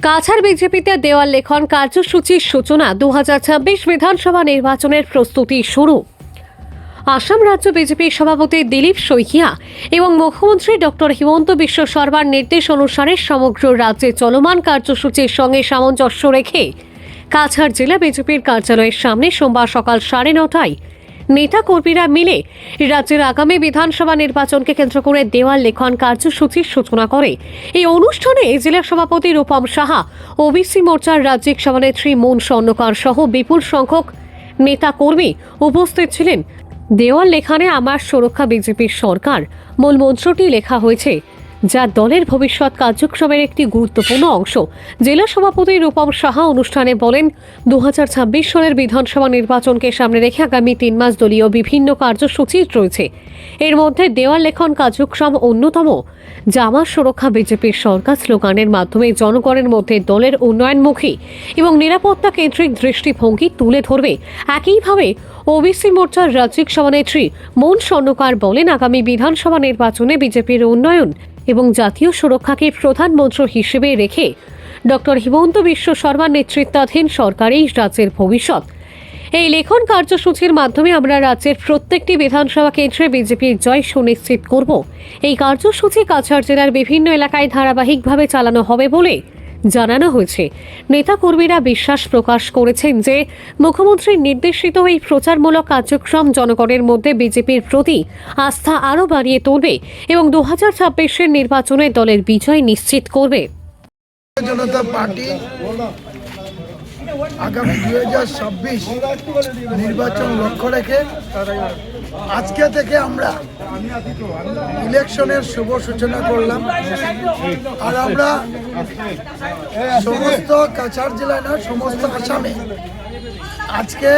কাছাড় বিজেপিতে দেওয়াল লেখন কার্যসূচির সূচনা 2026 বিধানসভা নির্বাচনের প্রস্তুতি শুরু। আসাম রাজ্য বিজেপির সভাপতি দিলীপ শইকিয়া এবং মুখ্যমন্ত্রী ডক্টর হিমন্ত বিশ্ব শর্মার নির্দেশ অনুসারে সমগ্র রাজ্যে চলমান কার্যসূচির সঙ্গে সামঞ্জস্য রেখে কাছাড় জেলা বিজেপির কার্যালয়ের সামনে সোমবার সকাল 9:30টায় নেতা কর্মীরা মিলে রাজ্যের আগামী বিধানসভা নির্বাচনকে কেন্দ্র করে দেওয়াল লেখন কার্যসূচির সূচনা করে। এই অনুষ্ঠানে জেলা সভাপতি রূপম সাহা, ওবিসি মোর্চার রাজ্যিক সভানেত্রী মন স্বর্ণকার সহ বিপুল সংখ্যক নেতা কর্মী উপস্থিত ছিলেন। দেওয়াল লেখানে আমার সুরক্ষা বিজেপির সরকার মূল মন্ত্রটি লেখা হয়েছে, যা দলের ভবিষ্যৎ কার্যক্রমের একটি গুরুত্বপূর্ণ অংশ। জেলা সভাপতি রূপম সাহা অনুষ্ঠানে বলেন, 2026 সালের বিধানসভা নির্বাচনকে সামনে রেখে আগামী 3 মাস দলীয় বিভিন্ন কার্যসূচি রয়েছে। এর মধ্যে দেওয়াল লেখন কার্যক্রম অন্যতম, যা আমার সুরক্ষা বিজেপির সরকার স্লোগানের মাধ্যমে জনগণের মধ্যে দলের উন্নয়নমুখী এবং নিরাপত্তা কেন্দ্রিক দৃষ্টিভঙ্গি তুলে ধরবে। একইভাবে ওবিসি মোর্চার রাজ্যিক সভানেত্রী মন স্বর্ণকার বলেন, আগামী বিধানসভা নির্বাচনে বিজেপির উন্নয়ন এবং জাতীয় সুরক্ষাকে প্রধান মন্ত্র হিসেবে রেখে ডক্টর হিমন্ত বিশ্ব শর্মার নেতৃত্বাধীন সরকারই রাজ্যের ভবিষ্যৎ। এই লেখন কার্যসূচির মাধ্যমে আমরা রাজ্যের প্রত্যেকটি বিধানসভা কেন্দ্রে বিজেপির জয় সুনিশ্চিত করব। এই কার্যসূচি কাছাড় জেলার বিভিন্ন এলাকায় ধারাবাহিকভাবে চালানো হবে বলে জানানো হয়েছে। নেতাকর্মীরা বিশ্বাস প্রকাশ করেছেন যে মুখ্যমন্ত্রীর নির্দেশিত এই প্রচারমূলক কার্যক্রম জনগণের মধ্যে বিজেপির প্রতি আস্থা আরও বাড়িয়ে তুলবে এবং 2026-এর নির্বাচনে দলের বিজয় নিশ্চিত করবে। জনতা পার্টি আগামী 2026 নির্বাচন লক্ষ্য রেখে আজকে থেকে আমরা ইলেকশনের শুভ সূচনা করলাম। আর আমরা সমস্ত কাছাড় জেলায় না, সমস্ত আসামে আজকে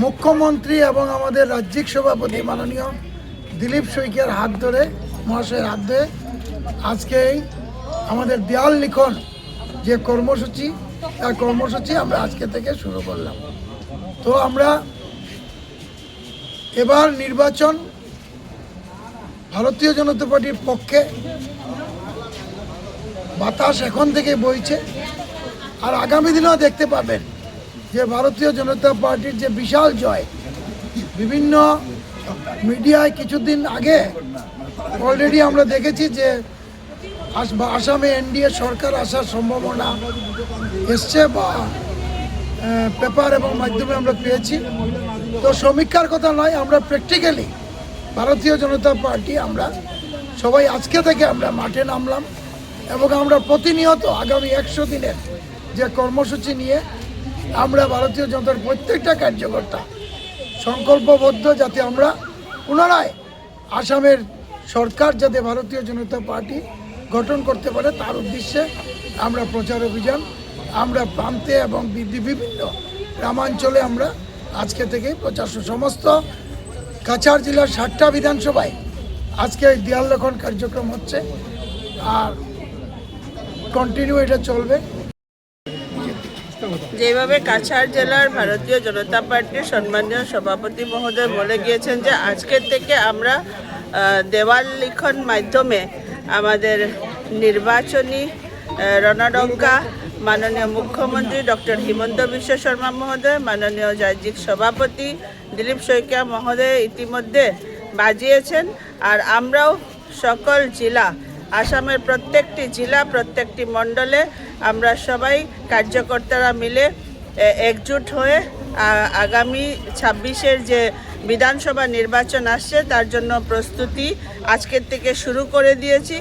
মুখ্যমন্ত্রী এবং আমাদের রাজ্যিক সভাপতি মাননীয় দিলীপ শইকিয়ার হাত ধরে, মহাশয়ের হাত ধরে আজকে আমাদের দেওয়াল লিখন যে কর্মসূচি, তার কর্মসূচি আমরা আজকে থেকে শুরু করলাম। তো আমরা এবার নির্বাচন ভারতীয় জনতা পার্টির পক্ষে বাতাস এখন থেকে বইছে। আর আগামী দিনেও দেখতে পাবেন যে ভারতীয় জনতা পার্টির যে বিশাল জয়, বিভিন্ন মিডিয়ায় কিছুদিন আগে অলরেডি আমরা দেখেছি যে আসামে এনডিএ সরকার আসার সম্ভাবনা এসছে বা পেপার এবং মাধ্যমে আমরা পেয়েছি। তো সমীক্ষার কথা নয়, আমরা প্র্যাকটিক্যালি ভারতীয় জনতা পার্টি আমরা সবাই আজকে থেকে আমরা মাঠে নামলাম এবং আমরা প্রতিনিয়ত আগামী 100 দিনের যে কর্মসূচি নিয়ে আমরা ভারতীয় জনতার প্রত্যেকটা কার্যকর্তা সংকল্পবদ্ধ, যাতে আমরা পুনরায় আসামের সরকার যাতে ভারতীয় জনতা পার্টি গঠন করতে পারে, তার উদ্দেশ্যে আমরা প্রচার অভিযান আমরা প্রান্তে এবং বিভিন্ন গ্রামাঞ্চলে আমরা আজকে থেকেই প্রচার। সমস্ত কাছাড় জেলার 7টা বিধানসভায় আজকে দেওয়াল লেখন কার্যক্রম হচ্ছে আর কন্টিনিউ এটা চলবে। যেভাবে কাছাড় জেলার ভারতীয় জনতা পার্টির সম্মানীয় সভাপতি মহোদয় বলে গিয়েছেন যে আজকের থেকে আমরা দেওয়াল লিখন মাধ্যমে আমাদের নির্বাচনী রণডঙ্কা মাননীয় মুখ্যমন্ত্রী ডক্টর হিমন্ত বিশ্ব শর্মা মহোদয়, মাননীয় রাজ্যিক সভাপতি দিলীপ শইকিয়া মহোদয় ইতিমধ্যে বাজিয়েছেন। আর আমরাও সকল জেলা, আসামের প্রত্যেকটি জেলা, প্রত্যেকটি মণ্ডলে আমরা সবাই কার্যকর্তারা মিলে একজুট হয়ে আগামী 26-এর যে বিধানসভা নির্বাচন আসছে তার জন্য প্রস্তুতি আজকের থেকে শুরু করে দিয়েছি।